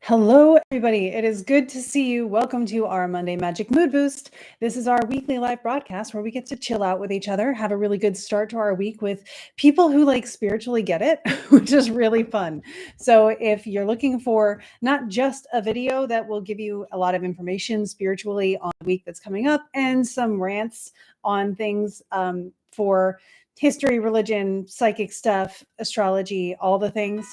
Hello, everybody. It is good to see you. Welcome to our Monday Magic Mood Boost. This is our weekly live broadcast where we get to chill out with each other, have a really good start to our week with people who spiritually get it, which is really fun. So, if you're looking for not just a video that will give you a lot of information spiritually on the week that's coming up and some rants on things for history, religion, psychic stuff, astrology, all the things,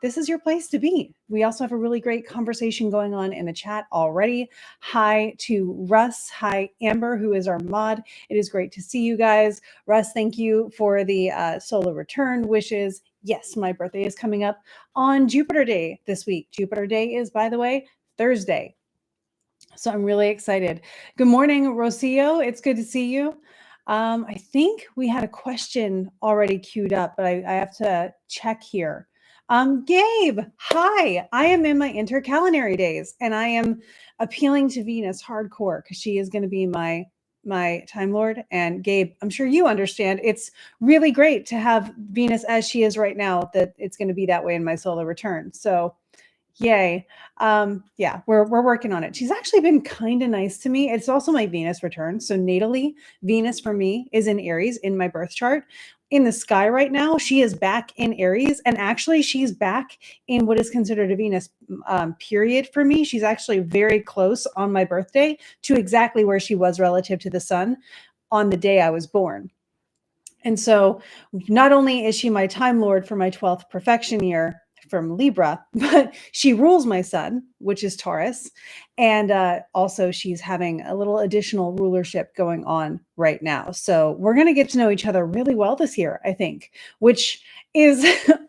this is your place to be. We also have a really great conversation going on in the chat already. Hi to Russ. Hi, Amber, who is our mod. It is great to see you guys. Russ, thank you for the solar return wishes. Yes, my birthday is coming up on Jupiter Day this week. Jupiter Day is, by the way, Thursday. So I'm really excited. Good morning, Rocio. It's good to see you. I think we had a question already queued up, but I have to check here. Gabe, hi. I am in my intercalendary days, and I am appealing to Venus hardcore because she is going to be my Time Lord. And Gabe, I'm sure you understand. It's really great to have Venus as she is right now. That it's going to be that way in my solar return. So. Yay. Yeah, we're working on it. She's actually been kind of nice to me. It's also my Venus return. So natally, Venus for me is in Aries in my birth chart. In the sky right now, she is back in Aries, and actually she's back in what is considered a Venus period for me. She's actually very close on my birthday to exactly where she was relative to the sun on the day I was born. And so not only is she my Time Lord for my 12th perfection year from Libra, but she rules my sun, which is Taurus. And also she's having a little additional rulership going on right now. So we're going to get to know each other really well this year, I think, which is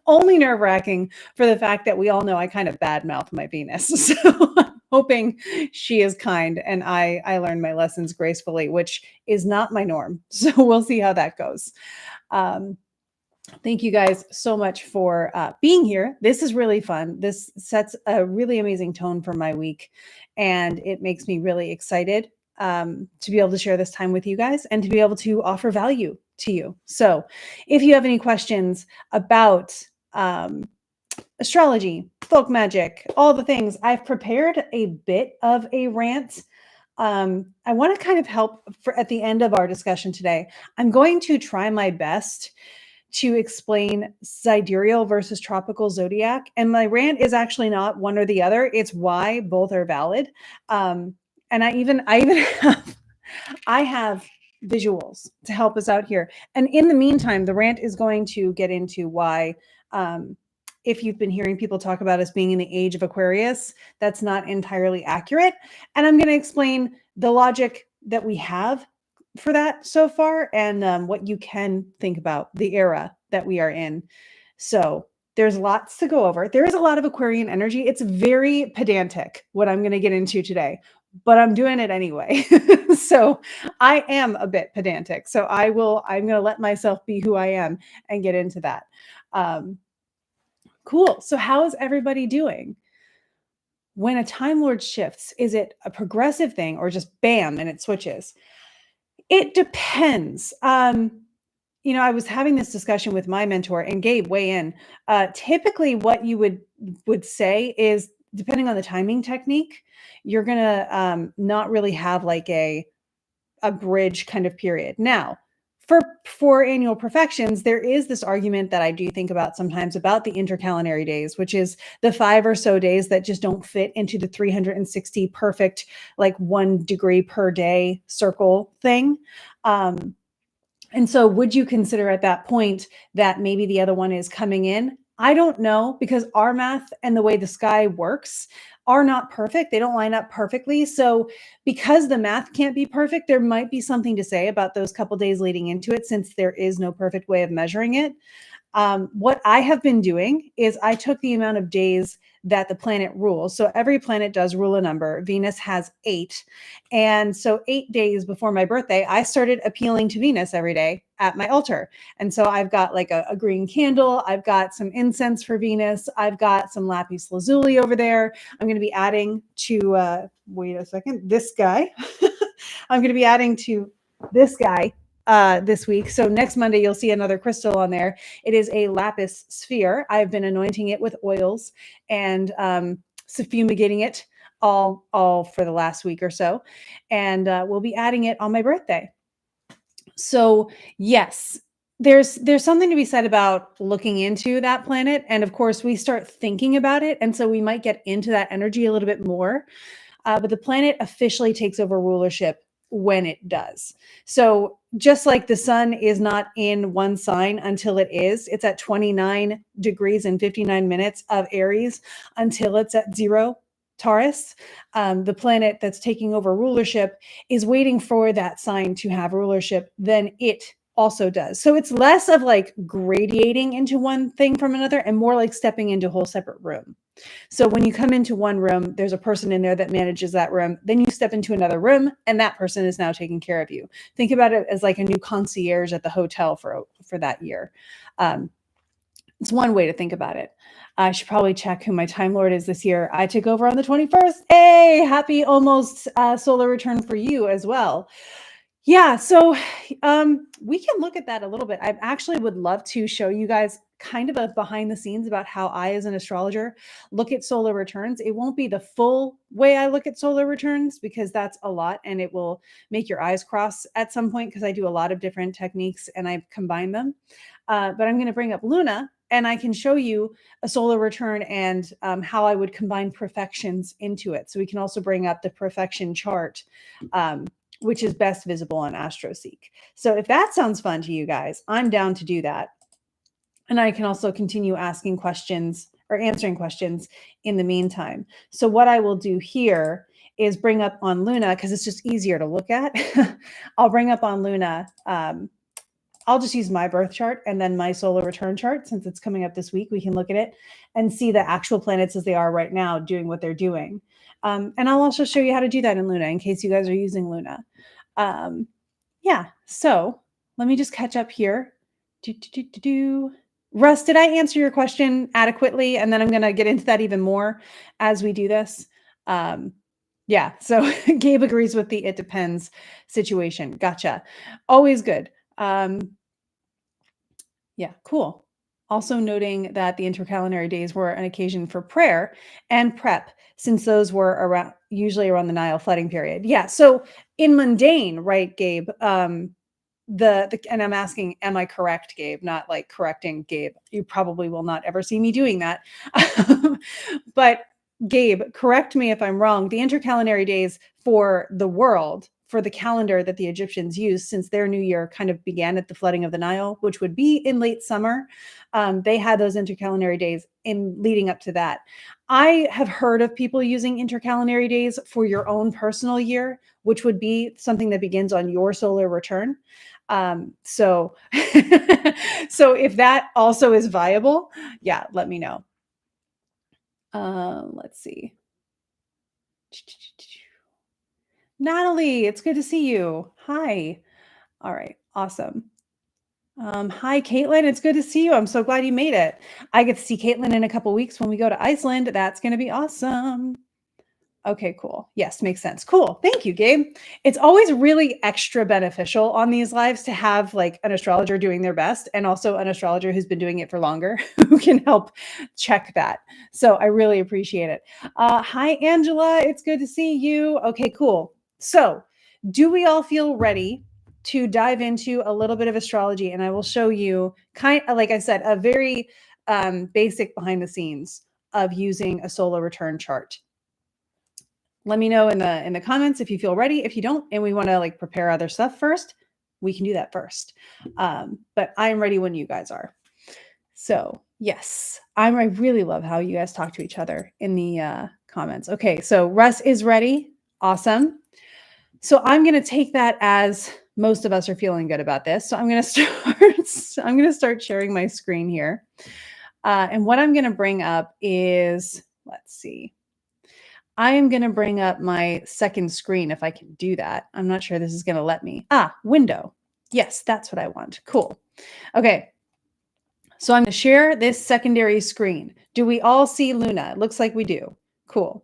only nerve-wracking for the fact that we all know I kind of badmouth my Venus. So I'm hoping she is kind and I learn my lessons gracefully, which is not my norm. So we'll see how that goes. Thank you guys so much for being here. This is really fun. This sets a really amazing tone for my week, and it makes me really excited to be able to share this time with you guys and to be able to offer value to you. So if you have any questions about astrology, folk magic, all the things, I've prepared a bit of a rant. I want to kind of help at the end of our discussion today. I'm going to try my best to explain sidereal versus tropical zodiac. And my rant is actually not one or the other. It's why both are valid. And I even have visuals to help us out here. And in the meantime, the rant is going to get into why, if you've been hearing people talk about us being in the age of Aquarius, that's not entirely accurate. And I'm going to explain the logic that we have for that so far and what you can think about the era that we are in. So there's lots to go over. There is a lot of Aquarian energy. It's very pedantic, what I'm going to get into today, but I'm doing it anyway. So I am a bit pedantic. So I'm going to let myself be who I am and get into that. Cool. So how is everybody doing? When a Time Lord shifts, is it a progressive thing or just bam and it switches? It depends. I was having this discussion with my mentor, and Gabe, weigh in. Typically, what you would say is, depending on the timing technique, you're gonna not really have like a bridge kind of period. Now, for annual perfections, there is this argument that I do think about sometimes about the intercalendary days, which is the 5 or so days that just don't fit into the 360 perfect, like 1 degree per day circle thing. And so would you consider at that point that maybe the other one is coming in? I don't know, because our math and the way the sky works are not perfect. They don't line up perfectly. So because the math can't be perfect, there might be something to say about those couple days leading into it, since there is no perfect way of measuring it. What I have been doing is I took the amount of days that the planet rules. So every planet does rule a number. Venus has 8. And so 8 days before my birthday, I started appealing to Venus every day at my altar. And so I've got like a green candle. I've got some incense for Venus. I've got some lapis lazuli over there. I'm going to be adding to, wait a second, this guy. I'm going to be adding to this guy this week. So next Monday, you'll see another crystal on there. It is a lapis sphere. I've been anointing it with oils and fumigating it all for the last week or so, and we'll be adding it on my birthday. So yes, there's something to be said about looking into that planet, and of course we start thinking about it, and so we might get into that energy a little bit more. But the planet officially takes over rulership when it does. So just like the sun is not in one sign until it's at 29 degrees and 59 minutes of Aries until it's at 0 Taurus. The planet that's taking over rulership is waiting for that sign to have rulership, then it also does. So it's less of like gradiating into one thing from another and more like stepping into a whole separate room. So when you come into one room, there's a person in there that manages that room. Then you step into another room, and that person is now taking care of you. Think about it as like a new concierge at the hotel for that year. It's one way to think about it. I should probably check who my Time Lord is this year. I took over on the 21st. Hey, happy almost solar return for you as well. Yeah, so we can look at that a little bit. I actually would love to show you guys kind of a behind the scenes about how I, as an astrologer, look at solar returns. It won't be the full way I look at solar returns because that's a lot and it will make your eyes cross at some point because I do a lot of different techniques and I combine them. But I'm going to bring up Luna and I can show you a solar return and how I would combine perfections into it. So we can also bring up the perfection chart, which is best visible on AstroSeek. So if that sounds fun to you guys, I'm down to do that. And I can also continue asking questions or answering questions in the meantime. So what I will do here is bring up on Luna, because it's just easier to look at. I'll bring up on Luna. I'll just use my birth chart and then my solar return chart. Since it's coming up this week, we can look at it and see the actual planets as they are right now doing what they're doing. And I'll also show you how to do that in Luna in case you guys are using Luna. Yeah, so let me just catch up here. Russ, did I answer your question adequately? And then I'm going to get into that even more as we do this. Yeah, so Gabe agrees with the it depends situation. Gotcha. Always good. Yeah, cool. Also noting that the intercalendary days were an occasion for prayer and prep, since those were usually around the Nile flooding period. Yeah, so in mundane, right, Gabe? And I'm asking, am I correct, Gabe? Not like correcting Gabe. You probably will not ever see me doing that. But Gabe, correct me if I'm wrong. The intercalendary days for the world, for the calendar that the Egyptians used, since their new year kind of began at the flooding of the Nile, which would be in late summer, they had those intercalendary days in leading up to that. I have heard of people using intercalendary days for your own personal year, which would be something that begins on your solar return. So if that also is viable, yeah, let me know. Let's see. Natalie, it's good to see you. Hi. All right, awesome. Hi, Caitlin. It's good to see you. I'm so glad you made it. I get to see Caitlin in a couple weeks when we go to Iceland. That's going to be awesome. Okay, cool. Yes, makes sense. Cool. Thank you, Gabe. It's always really extra beneficial on these lives to have like an astrologer doing their best and also an astrologer who's been doing it for longer who can help check that. So I really appreciate it. Hi, Angela. It's good to see you. Okay, cool. So do we all feel ready to dive into a little bit of astrology? And I will show you like I said, a very basic behind the scenes of using a solar return chart. Let me know in the comments if you feel ready. If you don't, and we want to like prepare other stuff first, we can do that first. But I'm ready when you guys are. So yes, I really love how you guys talk to each other in the comments. Okay, so Russ is ready. Awesome. So I'm going to take that as most of us are feeling good about this. So I'm going to start sharing my screen here. And what I'm going to bring up is, let's see. I am going to bring up my second screen if I can do that. I'm not sure this is going to let me. Window. Yes, that's what I want. Cool. Okay. So I'm going to share this secondary screen. Do we all see Luna? It looks like we do. Cool.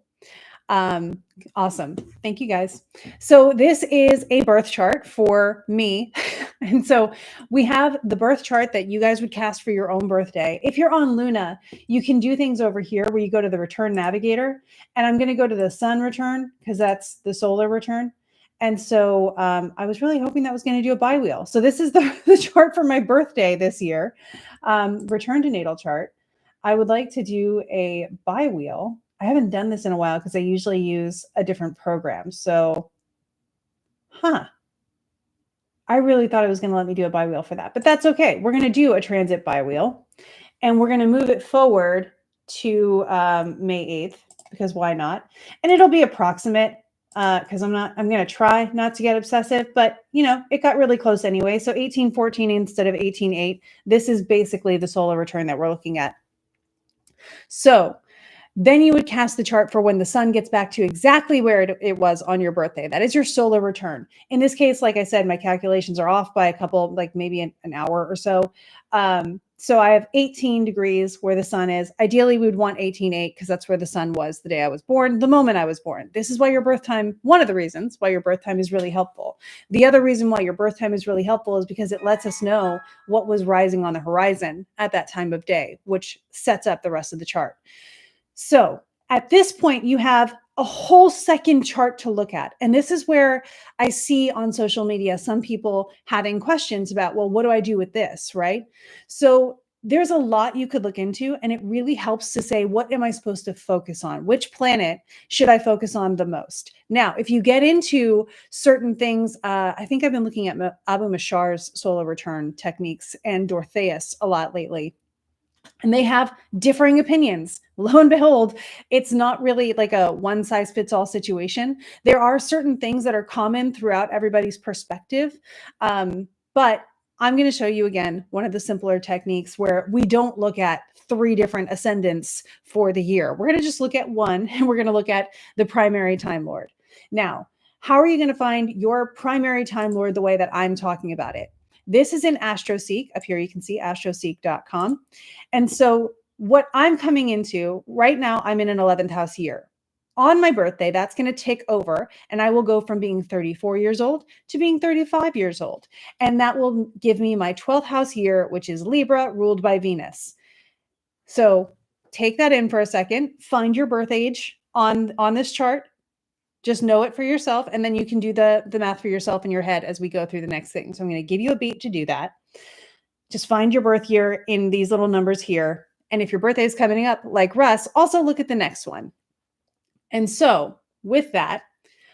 Um, awesome. Thank you guys. So this is a birth chart for me. And so we have the birth chart that you guys would cast for your own birthday. If you're on Luna, you can do things over here where you go to the return navigator, and I'm going to go to the sun return because that's the solar return. And so I was really hoping that was going to do a bi-wheel. So this is the chart for my birthday this year. Return to natal chart. I would like to do a bi-wheel. I haven't done this in a while because I usually use a different program. So, I really thought it was going to let me do a bi-wheel for that, but that's okay. We're going to do a transit bi-wheel, and we're going to move it forward to May 8th because why not? And it'll be approximate because I'm going to try not to get obsessive, but it got really close anyway. So 1814 instead of 18:8. This is basically the solar return that we're looking at. So then you would cast the chart for when the sun gets back to exactly where it was on your birthday. That is your solar return. In this case, like I said, my calculations are off by a couple, like maybe an hour or so. So I have 18 degrees where the sun is. Ideally, we would want 18:8 because that's where the sun was the day I was born, the moment I was born. This is why your birth time, one of the reasons why your birth time is really helpful. The other reason why your birth time is really helpful is because it lets us know what was rising on the horizon at that time of day, which sets up the rest of the chart. So at this point, you have a whole second chart to look at. And this is where I see on social media some people having questions about, well, what do I do with this, right? So there's a lot you could look into, and it really helps to say, what am I supposed to focus on? Which planet should I focus on the most? Now, if you get into certain things, I think I've been looking at Abu Mashar's solar return techniques and Dorotheus a lot lately. And they have differing opinions. Lo and behold, it's not really like a one size fits all situation. There are certain things that are common throughout everybody's perspective. But I'm going to show you again one of the simpler techniques where we don't look at 3 different ascendants for the year. We're going to just look at one, and we're going to look at the primary Time Lord. Now, how are you going to find your primary Time Lord the way that I'm talking about it? This is in AstroSeek. Up here, you can see astroseek.com. And so what I'm coming into right now, I'm in an 11th house year. On my birthday, that's going to tick over, and I will go from being 34 years old to being 35 years old. And that will give me my 12th house year, which is Libra, ruled by Venus. So take that in for a second. Find your birth age on this chart. Just know it for yourself, and then you can do the math for yourself in your head as we go through the next thing. So I'm going to give you a beat to do that. Just find your birth year in these little numbers here. And if your birthday is coming up like Russ, also look at the next one. And so with that,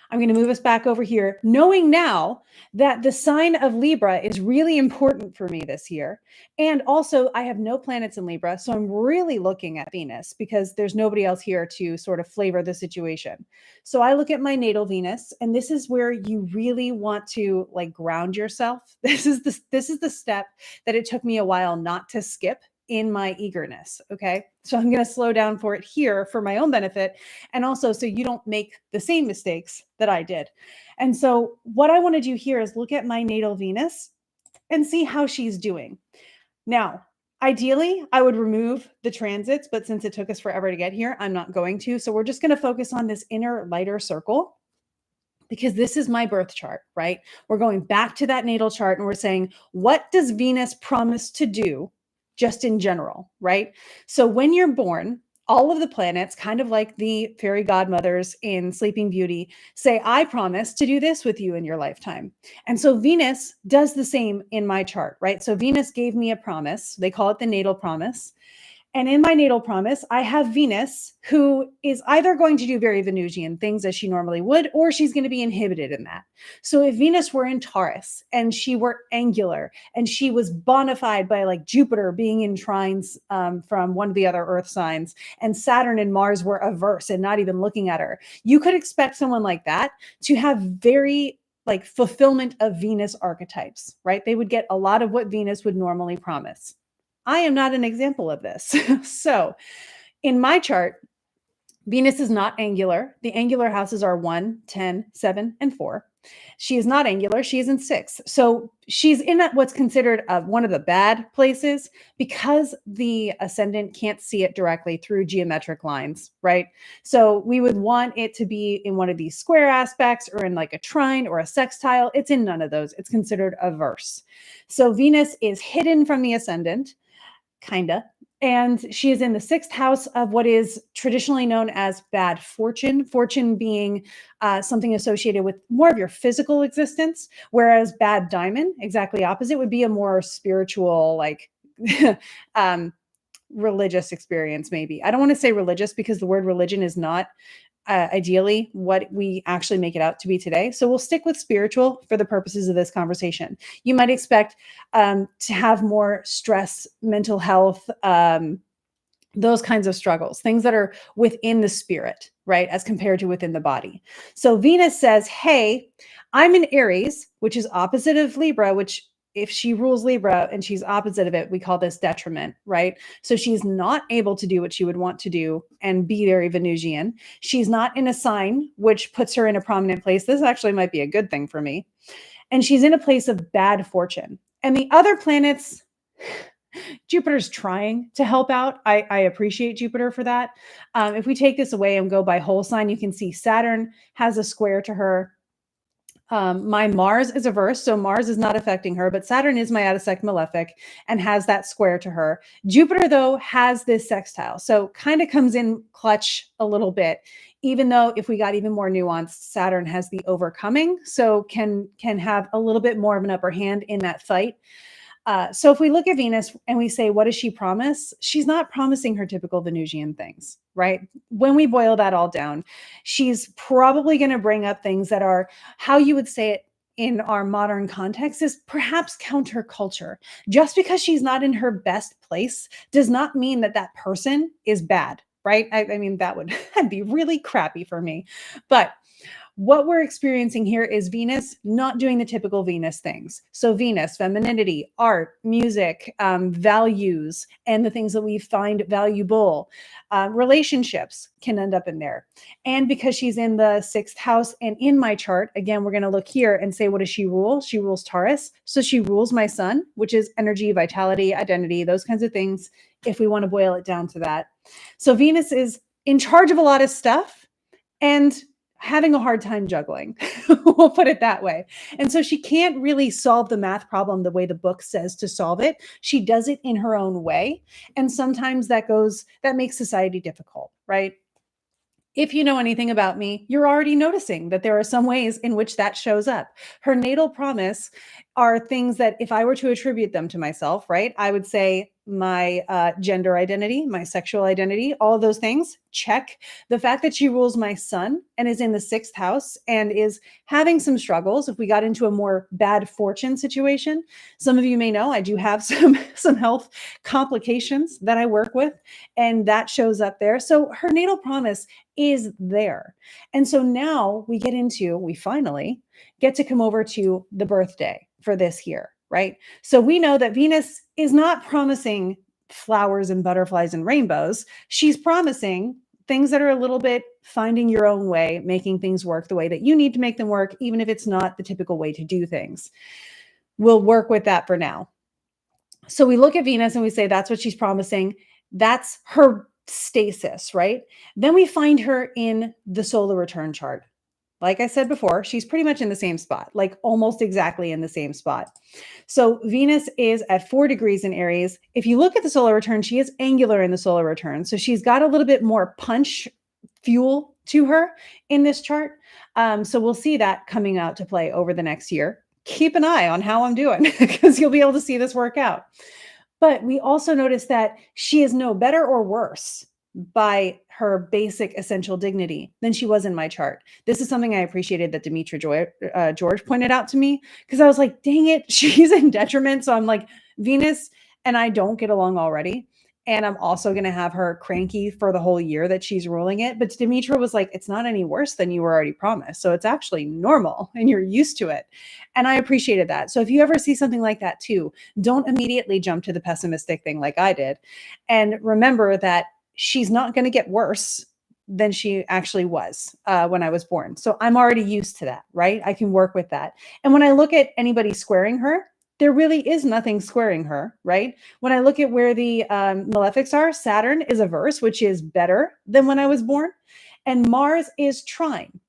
I'm going to move us back over here, knowing now that the sign of Libra is really important for me this year. And also, I have no planets in Libra, so I'm really looking at Venus because there's nobody else here to sort of flavor the situation. So I look at my natal Venus, and this is where you really want to like ground yourself. This is the step that it took me a while not to skip in my eagerness. Okay. So I'm going to slow down for it here for my own benefit. And also so you don't make the same mistakes that I did. And so what I want to do here is look at my natal Venus and see how she's doing. Now, ideally, I would remove the transits, but since it took us forever to get here, I'm not going to. So we're just going to focus on this inner lighter circle, because this is my birth chart, right? We're going back to that natal chart and we're saying, what does Venus promise to do just in general, right? So when you're born, all of the planets, kind of like the fairy godmothers in Sleeping Beauty, say, I promise to do this with you in your lifetime. And so Venus does the same in my chart, right? So Venus gave me a promise. They call it the natal promise. And in my natal promise, I have Venus, who is either going to do very Venusian things as she normally would, or she's going to be inhibited in that. So if Venus were in Taurus and she were angular and she was bona fide by like Jupiter being in trines from one of the other Earth signs, and Saturn and Mars were averse and not even looking at her, you could expect someone like that to have very like fulfillment of Venus archetypes, right? They would get a lot of what Venus would normally promise. I am not an example of this. So in my chart, Venus is not angular. The angular houses are 1, 10, 7, and 4. She is not angular. She is in sixth. So she's in what's considered one of the bad places because the ascendant can't see it directly through geometric lines, right? So we would want it to be in one of these square aspects or in like a trine or a sextile. It's in none of those. It's considered averse. So Venus is hidden from the ascendant, kinda. And she is in the sixth house of what is traditionally known as bad fortune, fortune being something associated with more of your physical existence, whereas bad diamond, exactly opposite, would be a more spiritual, like um, religious experience, maybe. I don't want to say religious because the word religion is not ideally what we actually make it out to be today. So we'll stick with spiritual for the purposes of this conversation. You might expect to have more stress, mental health, those kinds of struggles, things that are within the spirit, right, as compared to within the body. So Venus says, hey, I'm in Aries, which is opposite of Libra, which if she rules Libra and she's opposite of it, we call this detriment, right? So she's not able to do what she would want to do and be very Venusian. She's not in a sign, which puts her in a prominent place. This actually might be a good thing for me. And she's in a place of bad fortune. And the other planets, Jupiter's trying to help out. I appreciate Jupiter for that. If we take this away and go by whole sign, you can see Saturn has a square to her. My Mars is averse, so Mars is not affecting her, but Saturn is my aspect malefic and has that square to her. Jupiter, though, has this sextile, so kind of comes in clutch a little bit, even though if we got even more nuanced, Saturn has the overcoming, so can have a little bit more of an upper hand in that fight. So if we look at Venus and we say, what does she promise? She's not promising her typical Venusian things, right? When we boil that all down, she's probably going to bring up things that are how you would say it in our modern context is perhaps counterculture. Just because she's not in her best place does not mean that that person is bad, right? I mean, that'd be really crappy for me. But what we're experiencing here is Venus not doing the typical Venus things. So Venus, femininity, art, music, values, and the things that we find valuable. Relationships can end up in there. And because she's in the sixth house and in my chart, again, we're going to look here and say, what does she rule? She rules Taurus. So she rules my sun, which is energy, vitality, identity, those kinds of things, if we want to boil it down to that. So Venus is in charge of a lot of stuff and having a hard time juggling. We'll put it that way. And so she can't really solve the math problem the way the book says to solve it. She does it in her own way. And sometimes that makes society difficult, right? If you know anything about me, you're already noticing that there are some ways in which that shows up. Her natal promise are things that if I were to attribute them to myself, right, I would say my gender identity, my sexual identity, all of those things, check. The fact that she rules my sun and is in the sixth house and is having some struggles. If we got into a more bad fortune situation, some of you may know I do have some health complications that I work with, and that shows up there. So her natal promise is there. And so now we finally get to come over to the birthday for this year, right? So we know that Venus is not promising flowers and butterflies and rainbows. She's promising things that are a little bit finding your own way, making things work the way that you need to make them work, even if it's not the typical way to do things. We'll work with that for now. So we look at Venus and we say, that's what she's promising. That's her stasis, right? Then we find her in the solar return chart. Like I said before, she's pretty much in the same spot, like almost exactly in the same spot. So Venus is at 4 degrees in Aries. If you look at the solar return, she is angular in the solar return. So she's got a little bit more punch fuel to her in this chart. So we'll see that coming out to play over the next year. Keep an eye on how I'm doing because you'll be able to see this work out. But we also notice that she is no better or worse by her basic essential dignity than she was in my chart. This is something I appreciated that George pointed out to me because I was like, dang it, she's in detriment. So I'm like, Venus and I don't get along already. And I'm also going to have her cranky for the whole year that she's ruling it. But Demetra was like, it's not any worse than you were already promised. So it's actually normal and you're used to it. And I appreciated that. So if you ever see something like that too, don't immediately jump to the pessimistic thing like I did. And remember that she's not going to get worse than she actually was when I was born. So I'm already used to that, right? I can work with that. And when I look at anybody squaring her, there really is nothing squaring her, right? When I look at where the malefics are, Saturn is averse, which is better than when I was born, and Mars is trine,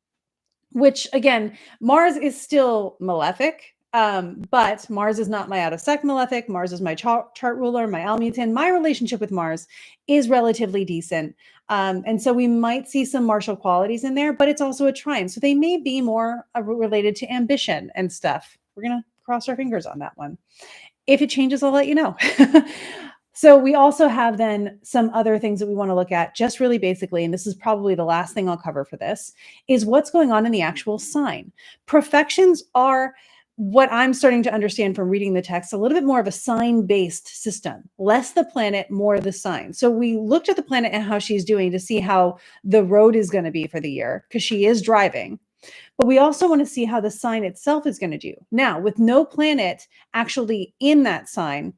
which again, Mars is still malefic, but Mars is not my out of sect malefic. Mars is my chart ruler, my almutin. My relationship with Mars is relatively decent. And so we might see some martial qualities in there, but it's also a trine. So they may be more related to ambition and stuff. We're going to cross our fingers on that one. If it changes, I'll let you know. So we also have then some other things that we want to look at just really basically, and this is probably the last thing I'll cover for this, is what's going on in the actual sign. Profections are what I'm starting to understand from reading the text, a little bit more of a sign-based system, less the planet, more the sign. So we looked at the planet and how she's doing to see how the road is going to be for the year, because she is driving. But we also want to see how the sign itself is going to do. Now, with no planet actually in that sign,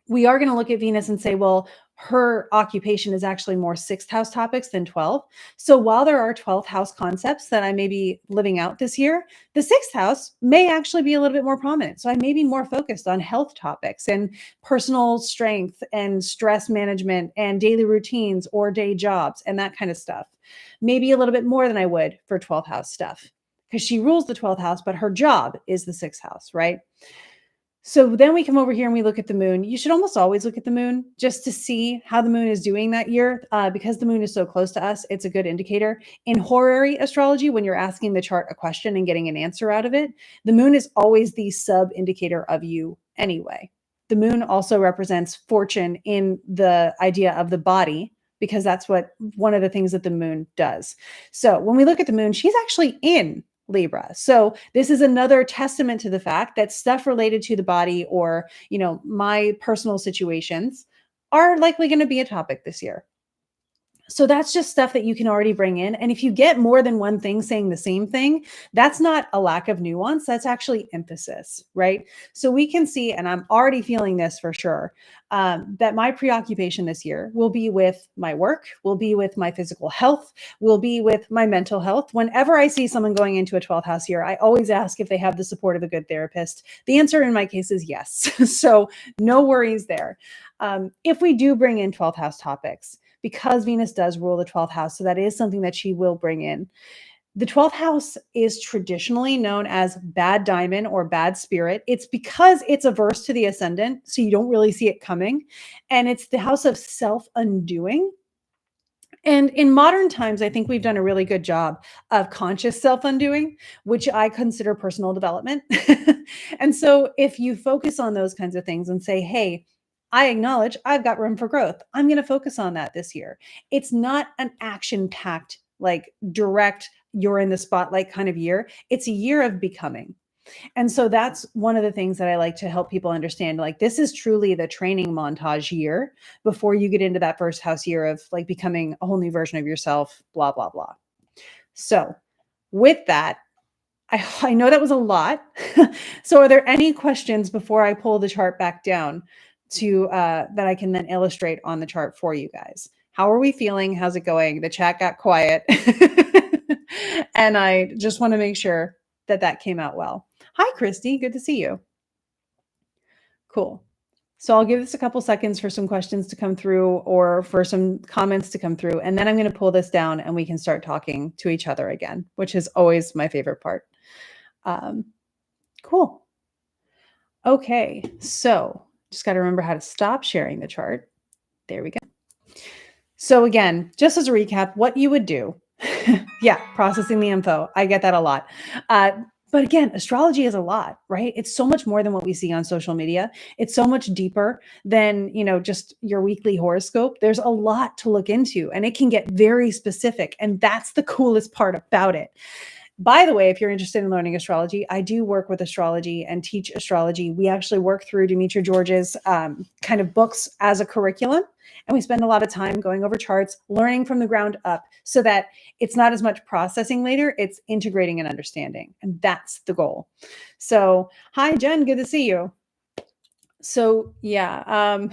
we are going to look at Venus and say, well, her occupation is actually more sixth house topics than 12. So while there are 12th house concepts that I may be living out this year, the sixth house may actually be a little bit more prominent. So I may be more focused on health topics and personal strength and stress management and daily routines or day jobs and that kind of stuff. Maybe a little bit more than I would for 12th house stuff, because she rules the 12th house, but her job is the sixth house, right? So then we come over here and we look at the moon. You should almost always look at the moon just to see how the moon is doing that year. Because the moon is so close to us, it's a good indicator. In horary astrology, when you're asking the chart a question and getting an answer out of it, the moon is always the sub indicator of you anyway. The moon also represents fortune in the idea of the body, because that's what one of the things that the moon does. So when we look at the moon, she's actually in Libra. So this is another testament to the fact that stuff related to the body or, my personal situations are likely going to be a topic this year. So that's just stuff that you can already bring in. And if you get more than one thing saying the same thing, that's not a lack of nuance. That's actually emphasis, right? So we can see, and I'm already feeling this for sure, that my preoccupation this year will be with my work, will be with my physical health, will be with my mental health. Whenever I see someone going into a 12th house year, I always ask if they have the support of a good therapist. The answer in my case is yes. So no worries there. If we do bring in 12th house topics, because Venus does rule the 12th house, so that is something that she will bring in. The 12th house is traditionally known as bad diamond or bad spirit. It's because it's averse to the ascendant, so you don't really see it coming. And it's the house of self-undoing. And in modern times, I think we've done a really good job of conscious self-undoing, which I consider personal development. And so if you focus on those kinds of things and say, hey, I acknowledge I've got room for growth, I'm going to focus on that this year. It's not an action-packed, like direct, you're in the spotlight kind of year. It's a year of becoming. And so that's one of the things that I like to help people understand. Like, this is truly the training montage year before you get into that first house year of like becoming a whole new version of yourself, blah, blah, blah. So with that, I know that was a lot. So are there any questions before I pull the chart back down to that I can then illustrate on the chart for you guys? How are we feeling? How's it going? The chat got quiet. And I just want to make sure that that came out well. Hi, Christy. Good to see you. Cool. So I'll give this a couple seconds for some questions to come through or for some comments to come through. And then I'm going to pull this down and we can start talking to each other again, which is always my favorite part. Cool. Okay. So just got to remember how to stop sharing the chart. There we go. So again, just as a recap, what you would do. Yeah, processing the info. I get that a lot. But again, astrology is a lot, right? It's so much more than what we see on social media. It's so much deeper than, just your weekly horoscope. There's a lot to look into and it can get very specific. And that's the coolest part about it. By the way, if you're interested in learning astrology, I do work with astrology and teach astrology. We actually work through Demetra George's kind of books as a curriculum. And we spend a lot of time going over charts, learning from the ground up so that it's not as much processing later, it's integrating and understanding. And that's the goal. So, hi, Jen, good to see you. So, yeah.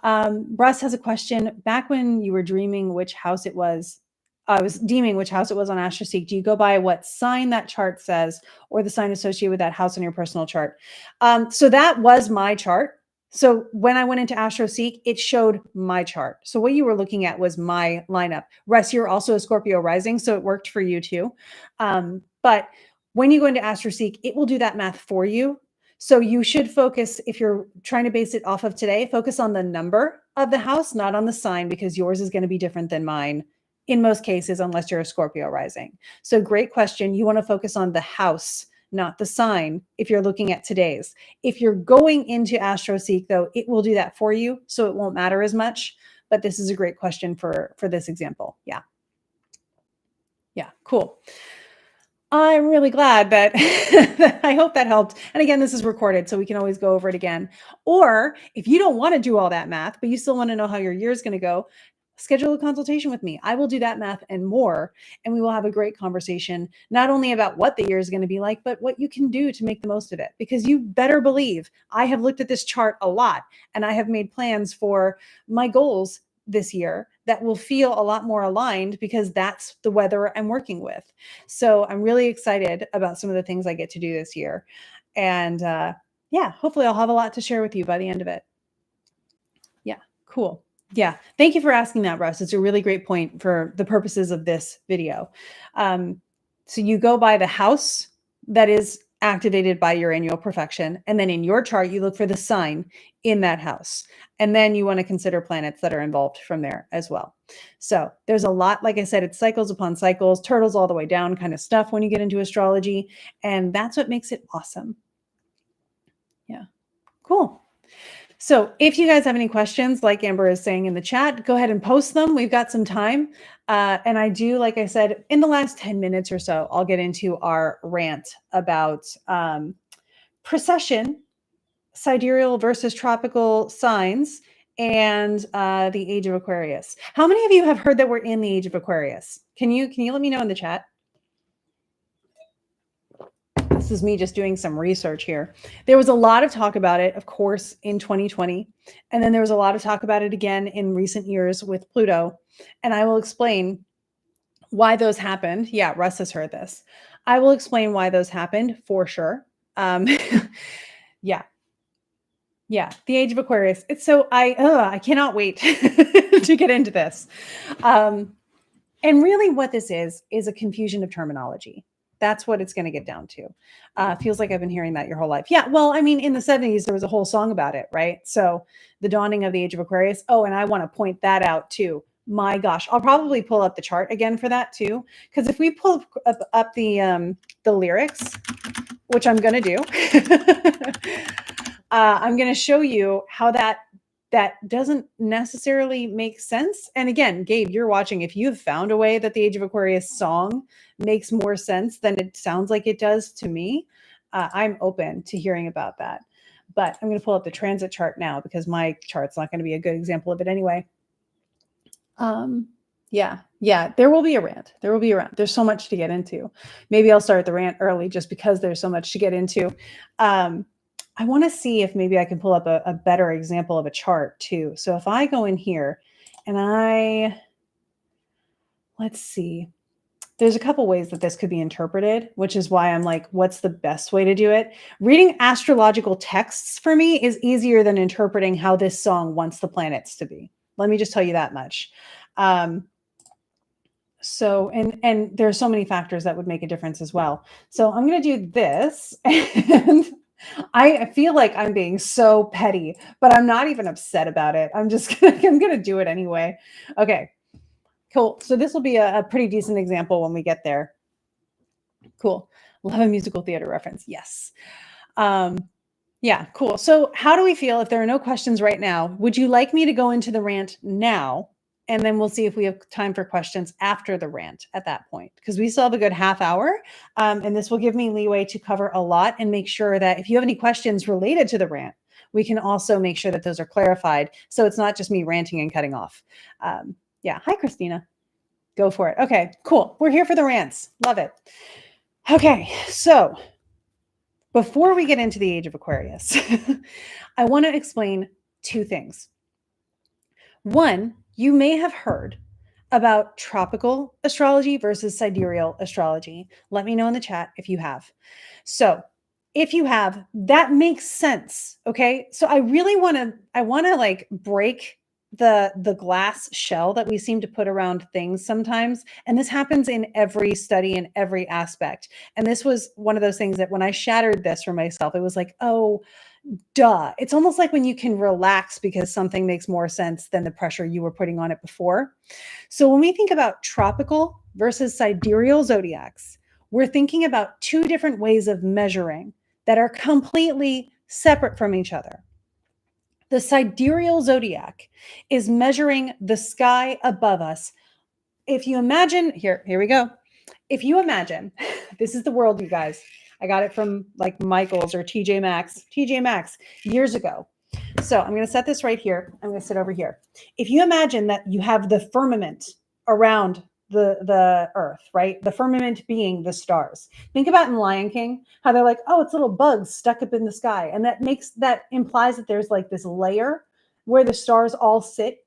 Russ has a question. Back when you were dreaming which house it was, I was deeming which house it was on AstroSeek. Do you go by what sign that chart says or the sign associated with that house on your personal chart? So that was my chart. So when I went into AstroSeek, it showed my chart. So what you were looking at was my lineup. Russ, you're also a Scorpio rising, so it worked for you too. But when you go into AstroSeek, it will do that math for you. So you should focus, if you're trying to base it off of today, focus on the number of the house, not on the sign, because yours is going to be different than mine in most cases, unless you're a Scorpio rising. So great question. You want to focus on the house, not the sign, if you're looking at today's. If you're going into AstroSeek, though, it will do that for you, so it won't matter as much. But this is a great question for this example. Yeah. Yeah, cool. I'm really glad that I hope that helped. And again, this is recorded, so we can always go over it again. Or if you don't want to do all that math, but you still want to know how your year is going to go, schedule a consultation with me. I will do that math and more, and we will have a great conversation, not only about what the year is going to be like, but what you can do to make the most of it. Because you better believe I have looked at this chart a lot, and I have made plans for my goals this year that will feel a lot more aligned because that's the weather I'm working with. So I'm really excited about some of the things I get to do this year. And yeah, hopefully I'll have a lot to share with you by the end of it. Yeah, cool. Yeah, thank you for asking that, Russ. It's a really great point for the purposes of this video. So you go by the house that is activated by your annual perfection. And then in your chart, you look for the sign in that house. And then you want to consider planets that are involved from there as well. So there's a lot, like I said, it's cycles upon cycles, turtles all the way down kind of stuff when you get into astrology. And that's what makes it awesome. Yeah, cool. So if you guys have any questions, like Amber is saying in the chat, go ahead and post them. We've got some time. And I do, like I said, in the last 10 minutes or so, I'll get into our rant about precession, sidereal versus tropical signs, and the age of Aquarius. How many of you have heard that we're in the age of Aquarius? Can you let me know in the chat? This is me just doing some research here. There was a lot of talk about it, of course, in 2020. And then there was a lot of talk about it again in recent years with Pluto. And I will explain why those happened. Yeah, Russ has heard this. I will explain why those happened for sure. Yeah. Yeah, the age of Aquarius. It's so I cannot wait to get into this. And really what this is a confusion of terminology. That's what it's going to get down to. Feels like I've been hearing that your whole life. Yeah, well, I mean, in the 70s, there was a whole song about it, right? So the dawning of the age of Aquarius. Oh, and I want to point that out too. My gosh, I'll probably pull up the chart again for that too. Because if we pull up the lyrics, which I'm going to do, I'm going to show you how that doesn't necessarily make sense. And again, Gabe, you're watching. If you've found a way that the Age of Aquarius song makes more sense than it sounds like it does to me, I'm open to hearing about that. But I'm going to pull up the transit chart now because my chart's not going to be a good example of it anyway. Yeah, there will be a rant. There will be a rant. There's so much to get into. Maybe I'll start the rant early just because there's so much to get into. I want to see if maybe I can pull up a better example of a chart too. So if I go in here and let's see, there's a couple ways that this could be interpreted, which is why I'm like, what's the best way to do it? Reading astrological texts for me is easier than interpreting how this song wants the planets to be. Let me just tell you that much. So, and there are so many factors that would make a difference as well. So I'm going to do this and I feel like I'm being so petty, but I'm not even upset about it. I'm going to do it anyway. Okay, cool. So this will be a pretty decent example when we get there. Cool. Love a musical theater reference. Yes. Yeah, cool. So how do we feel if there are no questions right now? Would you like me to go into the rant now? And then we'll see if we have time for questions after the rant at that point, because we still have a good half hour. And this will give me leeway to cover a lot and make sure that if you have any questions related to the rant, we can also make sure that those are clarified. So it's not just me ranting and cutting off. Yeah. Hi, Christina. Go for it. Okay, cool. We're here for the rants. Love it. Okay. So before we get into the age of Aquarius, I want to explain two things. One, you may have heard about tropical astrology versus sidereal astrology. Let me know in the chat if you have. So, if you have, that makes sense, okay? So I want to like break the glass shell that we seem to put around things sometimes, and this happens in every study in every aspect. And this was one of those things that when I shattered this for myself, it was like, "Oh, duh." It's almost like when you can relax because something makes more sense than the pressure you were putting on it before. So when we think about tropical versus sidereal zodiacs, we're thinking about two different ways of measuring that are completely separate from each other. The sidereal zodiac is measuring the sky above us. If you imagine, here we go. If you imagine, this is the world, you guys. I got it from like Michaels or TJ Maxx years ago. So I'm going to set this right here. I'm going to sit over here. If you imagine that you have the firmament around the earth, right? The firmament being the stars. Think about in Lion King how they're like, oh, it's little bugs stuck up in the sky, and that implies that there's like this layer where the stars all sit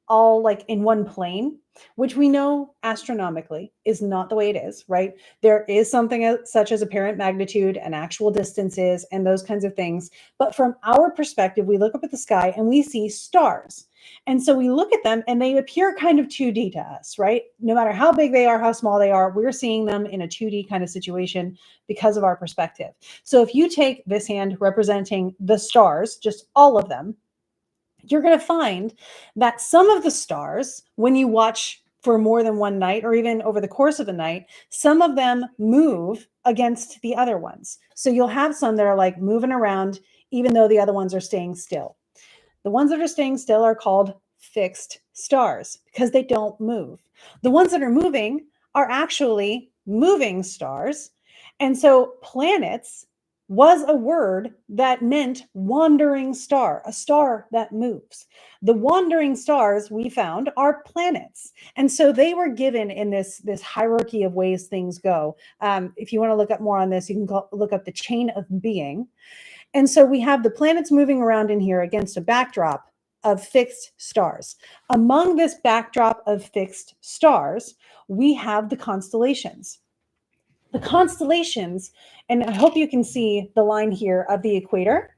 all like in one plane, which we know astronomically is not the way it is, right? There is something such as apparent magnitude and actual distances and those kinds of things. But from our perspective, we look up at the sky and we see stars. And so we look at them and they appear kind of 2D to us, right? No matter how big they are, how small they are, we're seeing them in a 2D kind of situation because of our perspective. So if you take this hand representing the stars, just all of them, you're going to find that some of the stars, when you watch for more than one night or even over the course of a night, some of them move against the other ones. So you'll have some that are like moving around, even though the other ones are staying still. The ones that are staying still are called fixed stars because they don't move. The ones that are moving are actually moving stars. And so planets was a word that meant wandering star, a star that moves. The wandering stars we found are planets. And so they were given in this hierarchy of ways things go. If you want to look up more on this, you can look up the chain of being. And so we have the planets moving around in here against a backdrop of fixed stars. Among this backdrop of fixed stars, we have the constellations. The constellations, and I hope you can see the line here of the equator.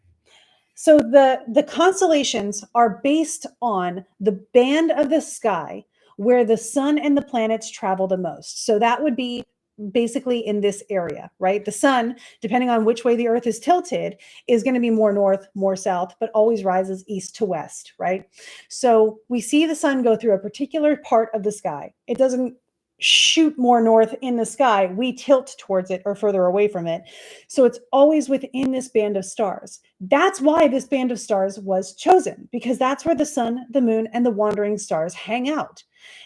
So the constellations are based on the band of the sky where the sun and the planets travel the most. So that would be basically in this area, right? The sun, depending on which way the earth is tilted, is going to be more north, more south, but always rises east to west, right? So we see the sun go through a particular part of the sky. It doesn't shoot more north in the sky. We tilt towards it or further away from it. So it's always within this band of stars. That's why this band of stars was chosen, because that's where the sun, the moon, and the wandering stars hang out.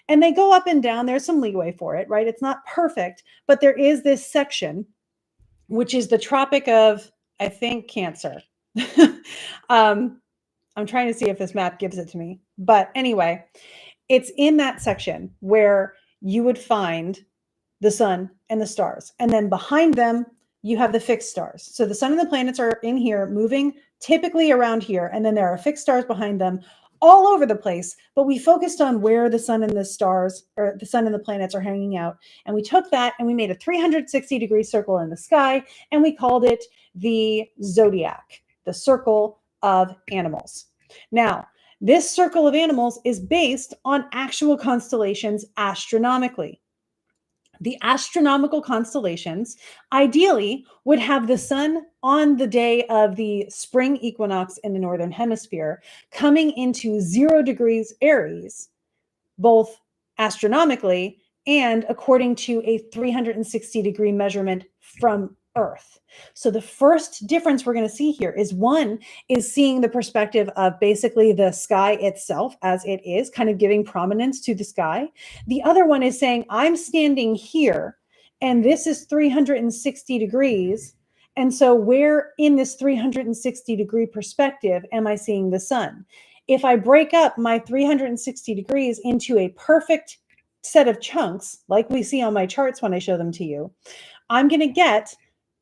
And they go up and down. There's some leeway for it, right? It's not perfect, but there is this section, which is the Tropic of, I think, Cancer. I'm trying to see if this map gives it to me. But anyway, it's in that section where you would find the sun and the stars. And then behind them, you have the fixed stars. So the sun and the planets are in here moving typically around here. And then there are fixed stars behind them all over the place. But we focused on where the sun and the stars or the sun and the planets are hanging out. And we took that and we made a 360-degree circle in the sky. And we called it the zodiac, the circle of animals. Now, this circle of animals is based on actual constellations astronomically. The astronomical constellations ideally would have the sun on the day of the spring equinox in the northern hemisphere coming into 0 degrees Aries, both astronomically and according to a 360-degree measurement from Earth. So the first difference we're going to see here is one is seeing the perspective of basically the sky itself as it is, kind of giving prominence to the sky. The other one is saying, I'm standing here and this is 360 degrees. And so where in this 360-degree perspective am I seeing the sun? If I break up my 360 degrees into a perfect set of chunks, like we see on my charts when I show them to you, I'm going to get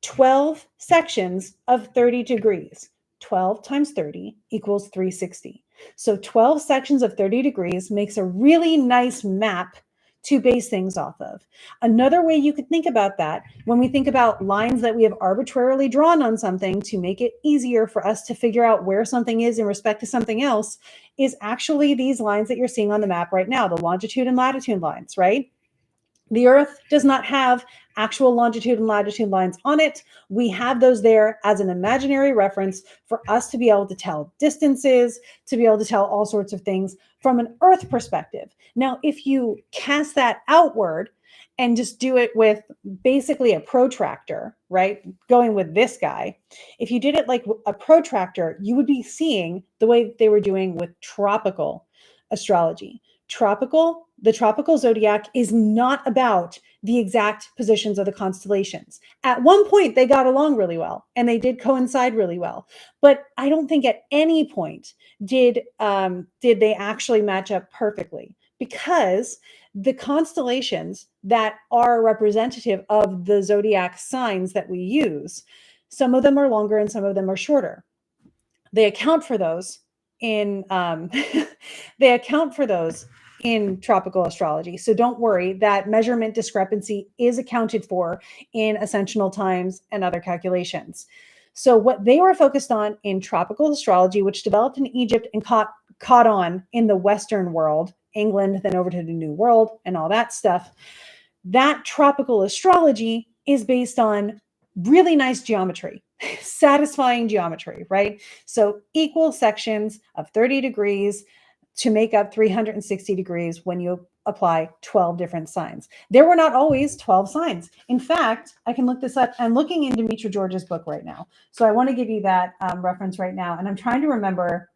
12 sections of 30 degrees. 12 times 30 equals 360. So 12 sections of 30 degrees makes a really nice map to base things off of. Another way you could think about that, when we think about lines that we have arbitrarily drawn on something to make it easier for us to figure out where something is in respect to something else, is actually these lines that you're seeing on the map right now, the longitude and latitude lines, right? The Earth does not have actual longitude and latitude lines on it. We have those there as an imaginary reference for us to be able to tell distances, to be able to tell all sorts of things from an Earth perspective. Now, if you cast that outward and just do it with basically a protractor, right? Going with this guy, if you did it like a protractor, you would be seeing the way they were doing with tropical astrology. The tropical zodiac is not about the exact positions of the constellations. At one point, they got along really well and they did coincide really well. But I don't think at any point did they actually match up perfectly, because the constellations that are representative of the zodiac signs that we use, some of them are longer and some of them are shorter. They account for those in they account for those in tropical astrology. So don't worry, that measurement discrepancy is accounted for in ascensional times and other calculations. So what they were focused on in tropical astrology, which developed in Egypt and caught on in the Western world, England, then over to the New World and all that stuff, that tropical astrology is based on really nice geometry, satisfying geometry, right? So equal sections of 30 degrees to make up 360 degrees when you apply 12 different signs. There were not always 12 signs. In fact, I can look this up. I'm looking in Demetra George's book right now. So I want to give you that reference right now. And I'm trying to remember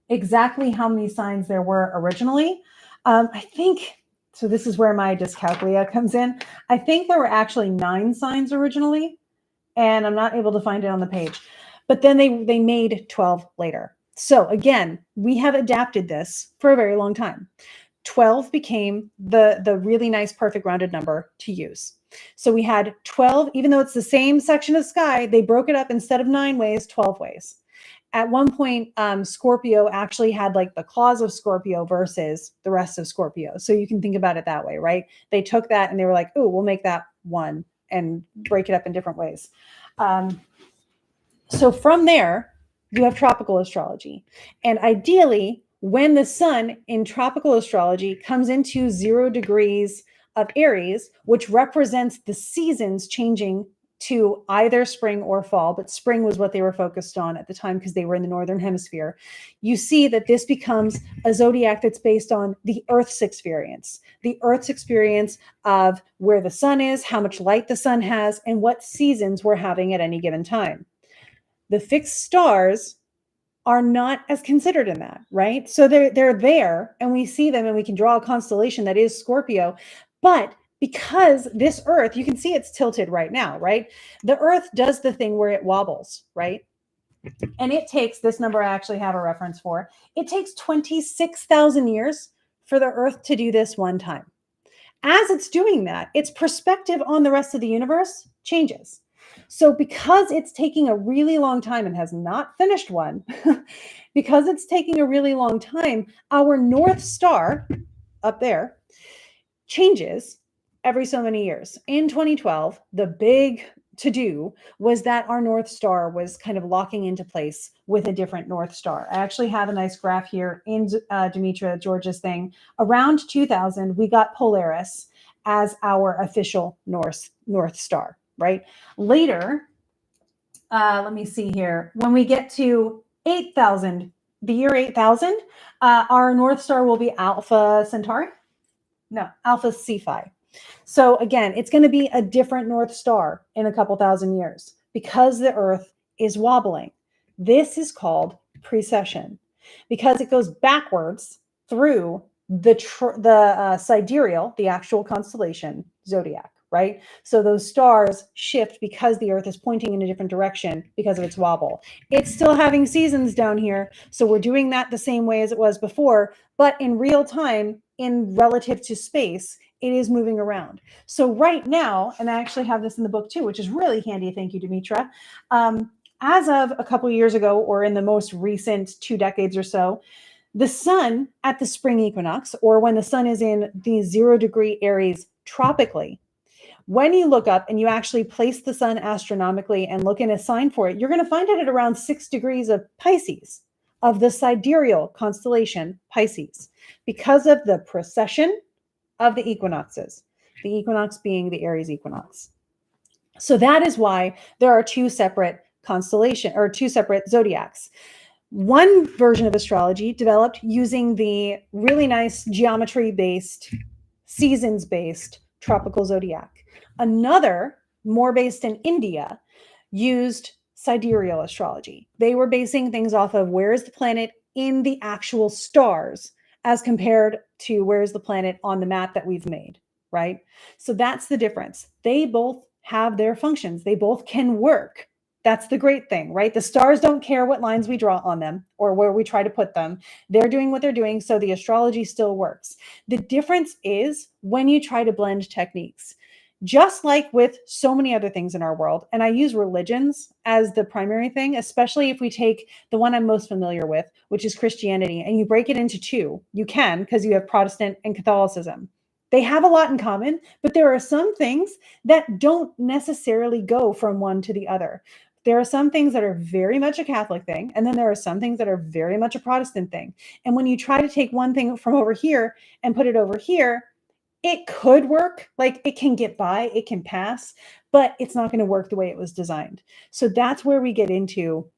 exactly how many signs there were originally. I think, so this is where my dyscalculia comes in. I think there were actually 9 signs originally, and I'm not able to find it on the page. But then they made 12 later. So again, we have adapted this for a very long time. 12 became the really nice, perfect rounded number to use. So we had 12, even though it's the same section of sky, they broke it up instead of 9 ways, 12 ways. At one point, Scorpio actually had like the claws of Scorpio versus the rest of Scorpio. So you can think about it that way, right? They took that and they were like, oh, we'll make that one and break it up in different ways. So from there, you have tropical astrology. And ideally, when the sun in tropical astrology comes into 0 degrees of Aries, which represents the seasons changing to either spring or fall, but spring was what they were focused on at the time because they were in the northern hemisphere, you see that this becomes a zodiac that's based on the Earth's experience of where the sun is, how much light the sun has, and what seasons we're having at any given time. The fixed stars are not as considered in that, right? So they're there and we see them and we can draw a constellation that is Scorpio, but because this Earth, you can see it's tilted right now, right? The Earth does the thing where it wobbles, right? And it takes, this number I actually have a reference for, it takes 26,000 years for the Earth to do this one time. As it's doing that, its perspective on the rest of the universe changes. So because it's taking a really long time and has not finished one, because it's taking a really long time, our North Star up there changes every so many years. In 2012, the big to-do was that our North Star was kind of locking into place with a different North Star. I actually have a nice graph here in Demetra George's thing. Around 2000, we got Polaris as our official North Star, right? Later, let me see here. When we get to 8,000, the year 8,000, our North Star will be Alpha Centauri. No, Alpha Cephei. So again, it's going to be a different North Star in a couple thousand years because the Earth is wobbling. This is called precession because it goes backwards through the sidereal, the actual constellation zodiac, right? So those stars shift because the Earth is pointing in a different direction because of its wobble. It's still having seasons down here. So we're doing that the same way as it was before, but in real time, in relative to space, it is moving around. So right now, and I actually have this in the book too, which is really handy. Thank you, Demetra. as of a couple of years ago, or in the most recent 2 decades or so, the sun at the spring equinox, or when the sun is in the 0 degree Aries tropically, when you look up and you actually place the sun astronomically and look in a sign for it, you're going to find it at around 6 degrees of Pisces, of the sidereal constellation Pisces, because of the precession of the equinoxes, the equinox being the Aries equinox. So that is why there are two separate two separate zodiacs. One version of astrology developed using the really nice geometry based, seasons based tropical zodiac. Another, more based in India, used sidereal astrology. They were basing things off of where is the planet in the actual stars as compared to where is the planet on the map that we've made, right? So that's the difference. They both have their functions. They both can work. That's the great thing, right? The stars don't care what lines we draw on them or where we try to put them. They're doing what they're doing, so the astrology still works. The difference is when you try to blend techniques. Just like with so many other things in our world, and I use religions as the primary thing, especially if we take the one I'm most familiar with, which is Christianity, and you break it into two. You can, because you have Protestant and Catholicism. They have a lot in common, but there are some things that don't necessarily go from one to the other. There are some things that are very much a Catholic thing, and then there are some things that are very much a Protestant thing. And when you try to take one thing from over here and put it over here, it could work, like it can get by, it can pass, but it's not going to work the way it was designed. So that's where we get into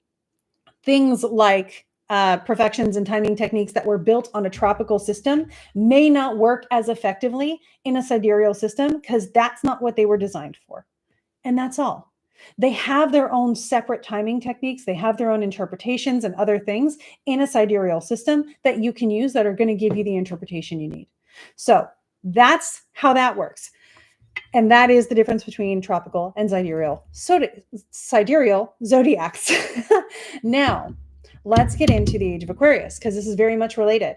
things like perfections and timing techniques that were built on a tropical system may not work as effectively in a sidereal system because that's not what they were designed for. And that's all. They have their own separate timing techniques. They have their own interpretations and other things in a sidereal system that you can use that are going to give you the interpretation you need. So that's how that works. And that is the difference between tropical and sidereal zodiacs. Now, let's get into the Age of Aquarius, because this is very much related.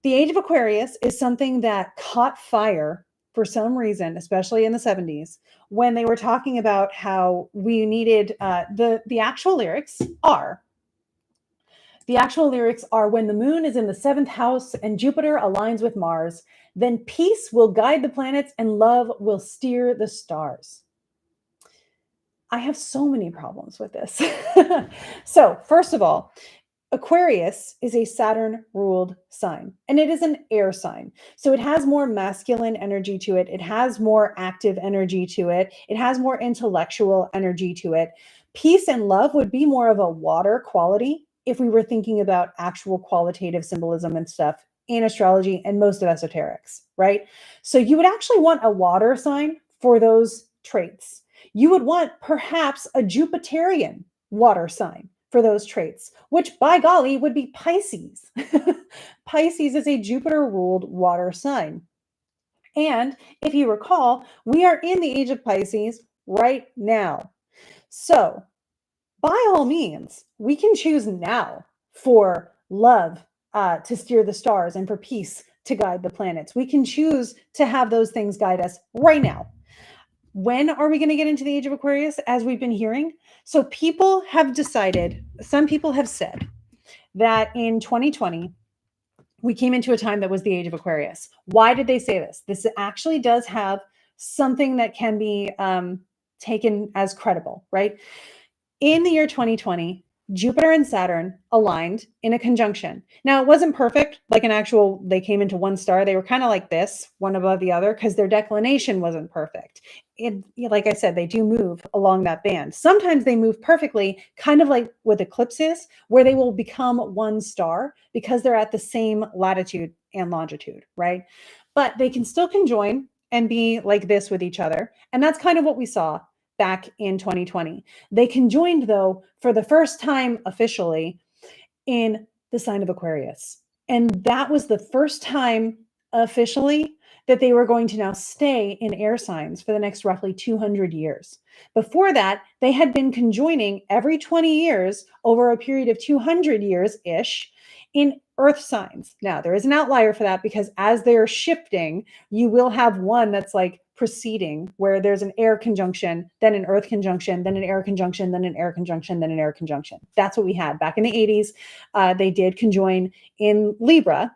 The Age of Aquarius is something that caught fire for some reason, especially in the 70s, when they were talking about how we needed the actual lyrics are when the moon is in the 7th house and Jupiter aligns with Mars, then peace will guide the planets and love will steer the stars. I have so many problems with this. So, first of all, Aquarius is a Saturn-ruled sign, and it is an air sign. So it has more masculine energy to it. It has more active energy to it. It has more intellectual energy to it. Peace and love would be more of a water quality if we were thinking about actual qualitative symbolism and stuff in astrology and most of esoterics, right? So you would actually want a water sign for those traits. You would want perhaps a Jupiterian water sign for those traits, which by golly would be Pisces. Pisces is a Jupiter-ruled water sign. And if you recall, we are in the age of Pisces right now. So by all means, we can choose now for love to steer the stars and for peace to guide the planets. We can choose to have those things guide us right now. When are we going to get into the Age of Aquarius, as we've been hearing? So people have decided, some people have said that in 2020, we came into a time that was the Age of Aquarius. Why did they say this? This actually does have something that can be taken as credible, right? In the year 2020, Jupiter and Saturn aligned in a conjunction. Now, it wasn't perfect, like they came into one star. They were kind of like this, one above the other, because their declination wasn't perfect. Like I said, they do move along that band. Sometimes they move perfectly, kind of like with eclipses, where they will become one star because they're at the same latitude and longitude, right? But they can still conjoin and be like this with each other. And that's kind of what we saw back in 2020. They conjoined, though, for the first time officially in the sign of Aquarius. And that was the first time officially that they were going to now stay in air signs for the next roughly 200 years. Before that, they had been conjoining every 20 years over a period of 200 years-ish in earth signs. Now, there is an outlier for that because as they're shifting, you will have one that's like preceding, where there's an air conjunction, then an earth conjunction, then an air conjunction, then an air conjunction, then an air conjunction. That's what we had back in the 80s. They did conjoin in Libra.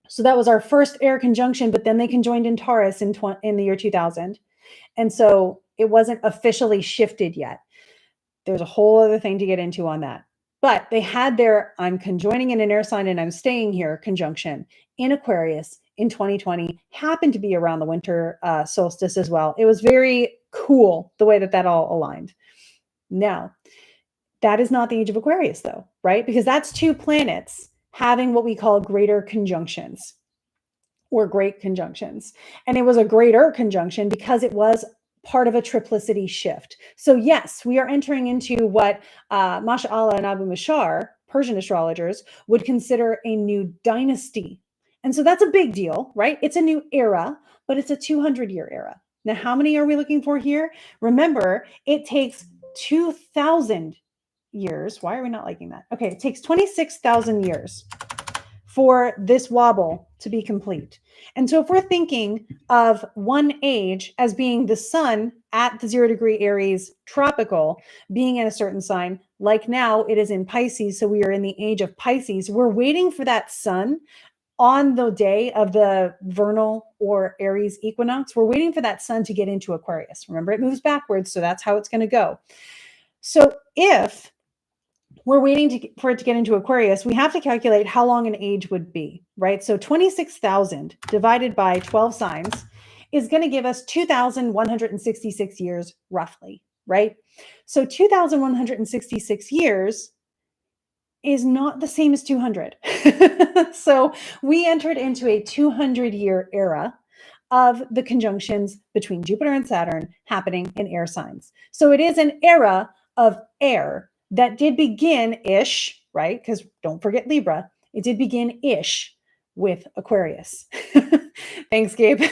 So that was our first air conjunction, but then they conjoined in Taurus in the year 2000. And so it wasn't officially shifted yet. There's a whole other thing to get into on that. But they had their I'm conjoining in an air sign and I'm staying here conjunction in Aquarius in 2020. Happened to be around the winter solstice as well. It was very cool the way that that all aligned. Now, that is not the age of Aquarius though, right? Because that's two planets having what we call greater conjunctions or great conjunctions. And it was a greater conjunction because it was part of a triplicity shift. So yes, we are entering into what Masha Allah and Abu Mashar, Persian astrologers, would consider a new dynasty. And so that's a big deal, right? It's a new era, but it's a 200-year era. Now, how many are we looking for here? Remember, it takes 2,000 years. Why are we not liking that? Okay, it takes 26,000 years for this wobble to be complete. And so if we're thinking of one age as being the sun at the 0 degree Aries tropical, being in a certain sign, like now it is in Pisces, so we are in the age of Pisces, we're waiting for that sun on the day of the vernal or Aries equinox. We're waiting for that sun to get into Aquarius. Remember, it moves backwards, so that's how it's going to go. So if we're waiting for it to get into Aquarius, we have to calculate how long an age would be, right? So 26,000 divided by 12 signs is going to give us 2,166 years roughly, right? So 2,166 years is not the same as 200. So we entered into a 200-year era of the conjunctions between Jupiter and Saturn happening in air signs. So it is an era of air that did begin-ish, right? Because don't forget Libra. It did begin-ish with Aquarius. Thanks, Gabe.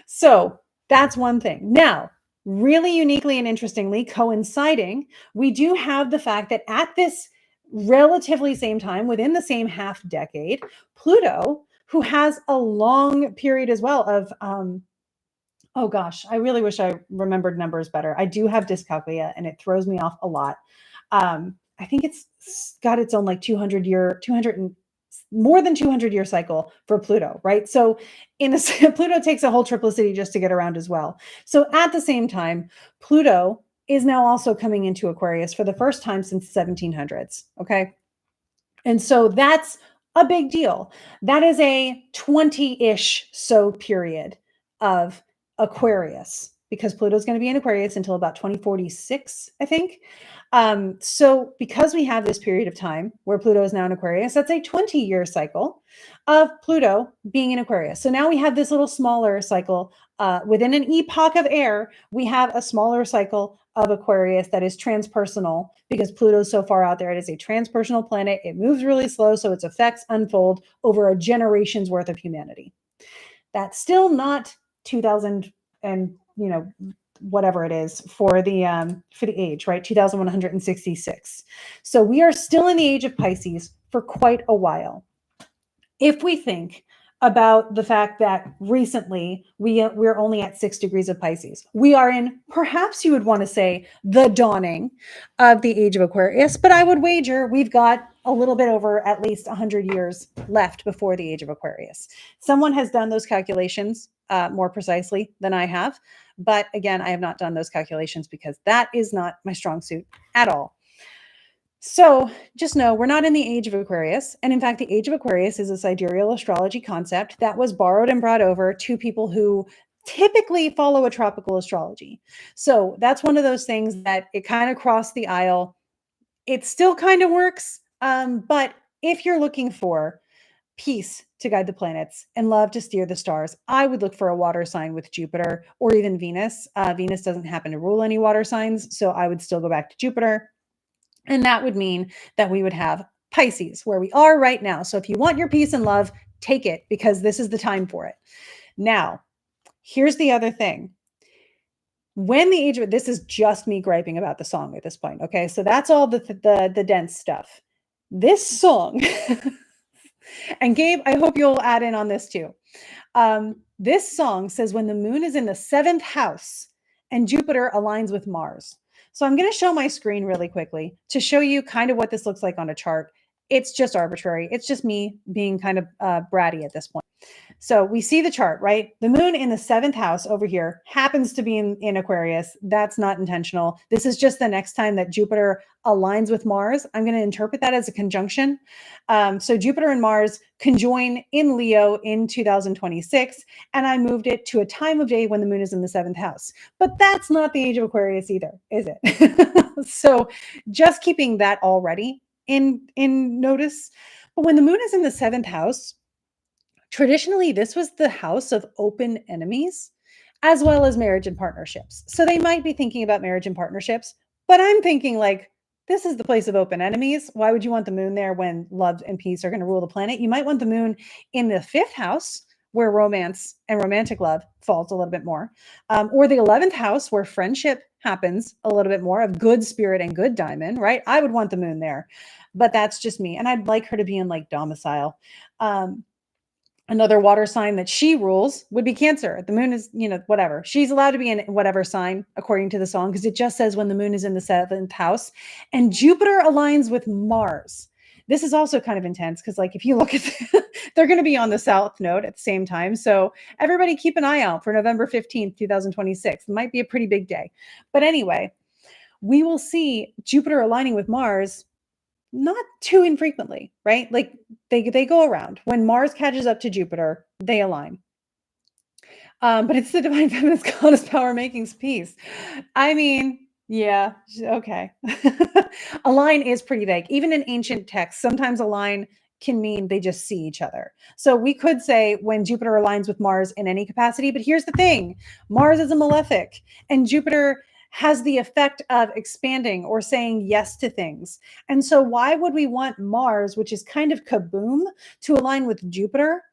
So that's one thing. Now, really uniquely and interestingly, coinciding, we do have the fact that at this relatively same time, within the same half decade, Pluto, who has a long period as well of oh gosh, I really wish I remembered numbers better. I do have dyscalculia and it throws me off a lot. I think it's got its own like 200 and more than 200-year cycle for Pluto, right? So Pluto takes a whole triplicity just to get around as well. So at the same time, Pluto is now also coming into Aquarius for the first time since the 1700s, okay? And so that's a big deal. That is a 20-ish so period of Aquarius, because Pluto's going to be in Aquarius until about 2046, I think. So because we have this period of time where Pluto is now in Aquarius, that's a 20-year cycle of Pluto being in Aquarius. So now we have this little smaller cycle within an epoch of air. We have a smaller cycle of Aquarius that is transpersonal because Pluto's so far out there. It is a transpersonal planet. It moves really slow, so its effects unfold over a generation's worth of humanity. That's still not 2000 and whatever it is for the age, right? 2166. So we are still in the age of Pisces for quite a while. If we think about the fact that recently we're only at 6 degrees of Pisces, we are in, perhaps you would want to say, the dawning of the age of Aquarius, but I would wager we've got a little bit over at least 100 years left before the age of Aquarius. Someone has done those calculations more precisely than I have, but again, I have not done those calculations because that is not my strong suit at all. So just know we're not in the age of Aquarius. And in fact, the age of Aquarius is a sidereal astrology concept that was borrowed and brought over to people who typically follow a tropical astrology. So that's one of those things that it kind of crossed the aisle. It still kind of works. But if you're looking for peace to guide the planets and love to steer the stars, I would look for a water sign with Jupiter or even Venus. Venus doesn't happen to rule any water signs, so I would still go back to Jupiter. And that would mean that we would have Pisces, where we are right now. So if you want your peace and love, take it, because this is the time for it. Now, here's the other thing. When the age of, this is just me griping about the song at this point. Okay. So that's all the dense stuff. This song And Gabe, I hope you'll add in on this too. This song says when the moon is in the seventh house and Jupiter aligns with Mars. So I'm going to show my screen really quickly to show you kind of what this looks like on a chart. It's just arbitrary. It's just me being kind of bratty at this point. So we see the chart, right? The moon in the seventh house over here happens to be in Aquarius. That's not intentional. This is just the next time that Jupiter aligns with Mars. I'm going to interpret that as a conjunction. So Jupiter and Mars conjoin in Leo in 2026, and I moved it to a time of day when the moon is in the seventh house. But that's not the age of Aquarius either, is it? So just keeping that already in notice. But when the moon is in the seventh house, traditionally, this was the house of open enemies, as well as marriage and partnerships. So they might be thinking about marriage and partnerships, but I'm thinking like, this is the place of open enemies. Why would you want the moon there when love and peace are going to rule the planet? You might want the moon in the fifth house, where romance and romantic love falls a little bit more, or the 11th house, where friendship happens a little bit more, of good spirit and good diamond, right? I would want the moon there, but that's just me. And I'd like her to be in like domicile. Another water sign that she rules would be Cancer. The moon is, whatever. She's allowed to be in whatever sign according to the song, because it just says when the moon is in the seventh house and Jupiter aligns with Mars. This is also kind of intense because, like, if you look at they're going to be on the south node at the same time. So everybody keep an eye out for November 15th, 2026. It might be a pretty big day. But anyway, we will see Jupiter aligning with Mars not too infrequently, right? Like they go around. When Mars catches up to Jupiter, they align. But it's the divine feminine goddess power making peace. I mean, yeah, okay. Align is pretty vague. Even in ancient texts, sometimes align can mean they just see each other. So we could say when Jupiter aligns with Mars in any capacity, but here's the thing: Mars is a malefic, and Jupiter has the effect of expanding or saying yes to things. And so why would we want Mars, which is kind of kaboom, to align with Jupiter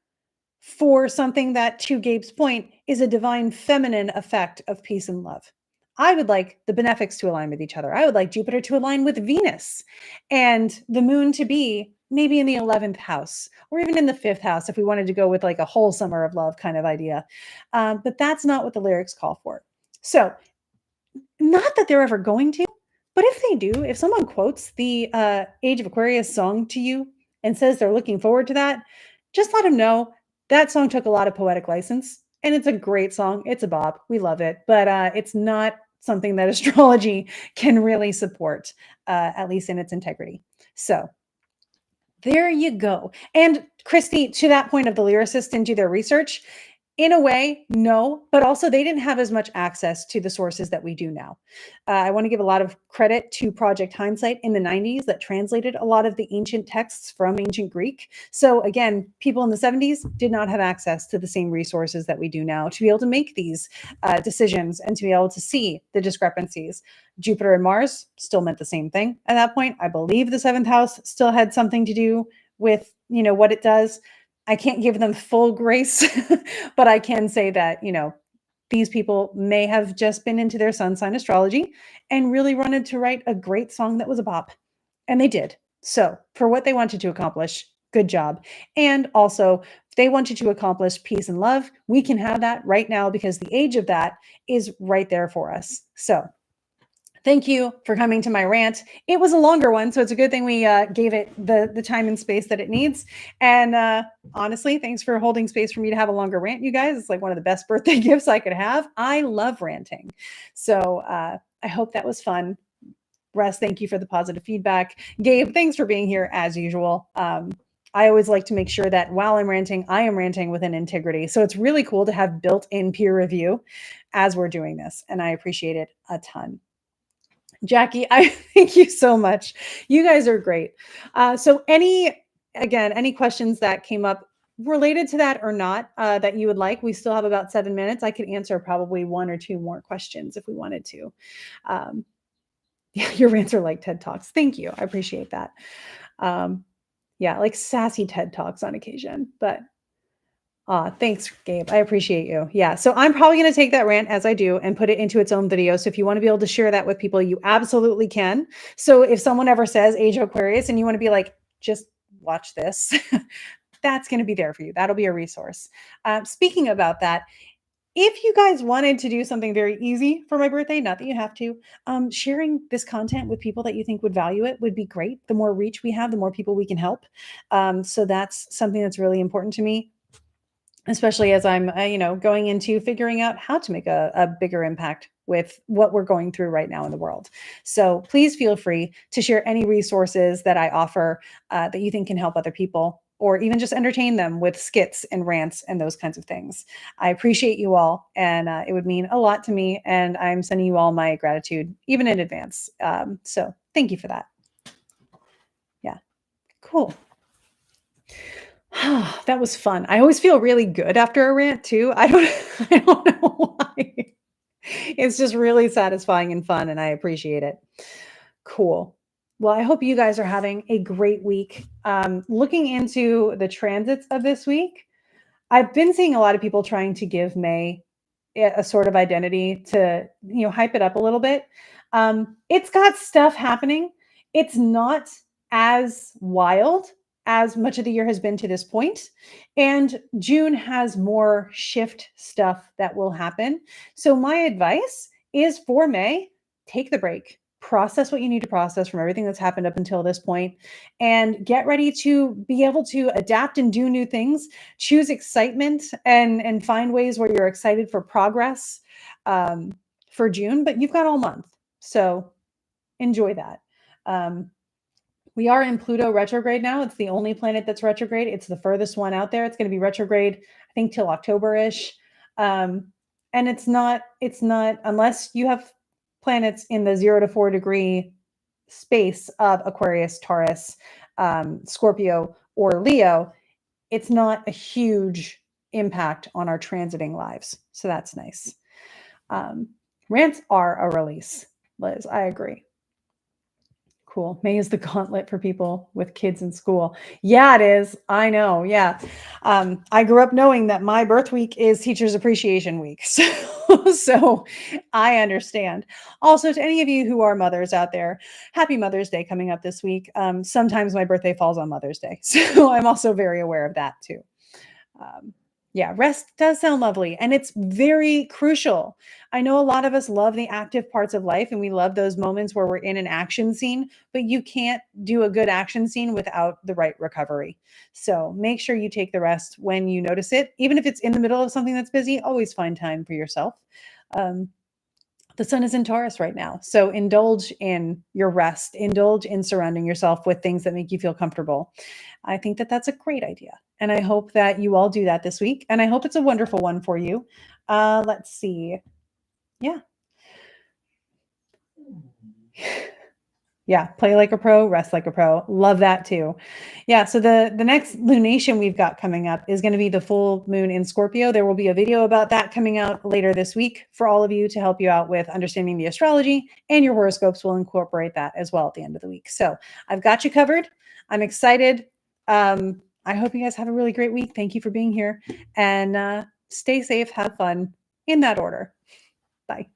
for something that, to Gabe's point, is a divine feminine effect of peace and love? I would like the benefics to align with each other. I would like Jupiter to align with Venus and the moon to be maybe in the 11th house or even in the fifth house if we wanted to go with like a whole summer of love kind of idea. But that's not what the lyrics call for. So not that they're ever going to, but if they do, if someone quotes the Age of Aquarius song to you and says they're looking forward to that, just let them know that song took a lot of poetic license and it's a great song. It's a bop. We love it, but it's not something that astrology can really support, at least in its integrity. So there you go. And Christy, to that point of the lyricists didn't do their research, in a way, no, but also they didn't have as much access to the sources that we do now. I want to give a lot of credit to Project Hindsight in the 90s that translated a lot of the ancient texts from ancient Greek. So again, people in the 70s did not have access to the same resources that we do now to be able to make these decisions and to be able to see the discrepancies. Jupiter and Mars still meant the same thing at that point. I believe the seventh house still had something to do with, what it does. I can't give them full grace, but I can say that, these people may have just been into their sun sign astrology and really wanted to write a great song that was a bop. And they did. So for what they wanted to accomplish, good job. And also, if they wanted to accomplish peace and love, we can have that right now because the age of that is right there for us. So thank you for coming to my rant. It was a longer one, so it's a good thing we gave it the time and space that it needs. And honestly, thanks for holding space for me to have a longer rant, you guys. It's like one of the best birthday gifts I could have. I love ranting. So I hope that was fun. Russ, thank you for the positive feedback. Gabe, thanks for being here as usual. I always like to make sure that while I'm ranting, I am ranting with an integrity. So it's really cool to have built-in peer review as we're doing this, and I appreciate it a ton. Jackie, I thank you so much. You guys are great. So any questions that came up related to that or not that you would like, we still have about 7 minutes. I could answer probably one or two more questions if we wanted to. Yeah, your rants are like TED Talks. Thank you. I appreciate that. Yeah, like sassy TED Talks on occasion, but thanks, Gabe. I appreciate you. Yeah. So I'm probably going to take that rant as I do and put it into its own video. So if you want to be able to share that with people, you absolutely can. So if someone ever says Age of Aquarius and you want to be like, just watch this, that's going to be there for you. That'll be a resource. Speaking about that, if you guys wanted to do something very easy for my birthday, not that you have to, sharing this content with people that you think would value it would be great. The more reach we have, the more people we can help. So that's something that's really important to me, especially as I'm, going into figuring out how to make a bigger impact with what we're going through right now in the world. So please feel free to share any resources that I offer that you think can help other people, or even just entertain them with skits and rants and those kinds of things. I appreciate you all, and it would mean a lot to me. And I'm sending you all my gratitude, even in advance. So thank you for that. Yeah, cool. That was fun. I always feel really good after a rant too. I don't know why. It's just really satisfying and fun, and I appreciate it. Cool. Well, I hope you guys are having a great week. Looking into the transits of this week, I've been seeing a lot of people trying to give May a sort of identity to, hype it up a little bit. It's got stuff happening. It's not as wild as much of the year has been to this point. And June has more shift stuff that will happen. So my advice is for May, take the break. Process what you need to process from everything that's happened up until this point, and get ready to be able to adapt and do new things. Choose excitement and find ways where you're excited for progress for June, but you've got all month. So enjoy that. We are in Pluto retrograde now. It's the only planet that's retrograde. It's the furthest one out there. It's going to be retrograde, I think, till October-ish. And it's not, unless you have planets in the 0 to 4 degree space of Aquarius, Taurus, Scorpio, or Leo, it's not a huge impact on our transiting lives. So that's nice. Rants are a release, Liz. I agree. Cool. May is the gauntlet for people with kids in school. Yeah, it is. I know. Yeah. I grew up knowing that my birth week is Teachers Appreciation Week. So I understand. Also, to any of you who are mothers out there, happy Mother's Day coming up this week. Sometimes my birthday falls on Mother's Day. So I'm also very aware of that too. Yeah, rest does sound lovely, and it's very crucial. I know a lot of us love the active parts of life, and we love those moments where we're in an action scene, but you can't do a good action scene without the right recovery. So make sure you take the rest when you notice it. Even if it's in the middle of something that's busy, always find time for yourself. The sun is in Taurus right now. So indulge in your rest, indulge in surrounding yourself with things that make you feel comfortable. I think that that's a great idea. And I hope that you all do that this week. And I hope it's a wonderful one for you. Let's see. Yeah. Yeah, play like a pro, rest like a pro. Love that too. Yeah, so the next lunation we've got coming up is going to be the full moon in Scorpio. There will be a video about that coming out later this week for all of you to help you out with understanding the astrology, and your horoscopes will incorporate that as well at the end of the week. So I've got you covered. I'm excited. I hope you guys have a really great week. Thank you for being here, and stay safe, have fun, in that order. Bye.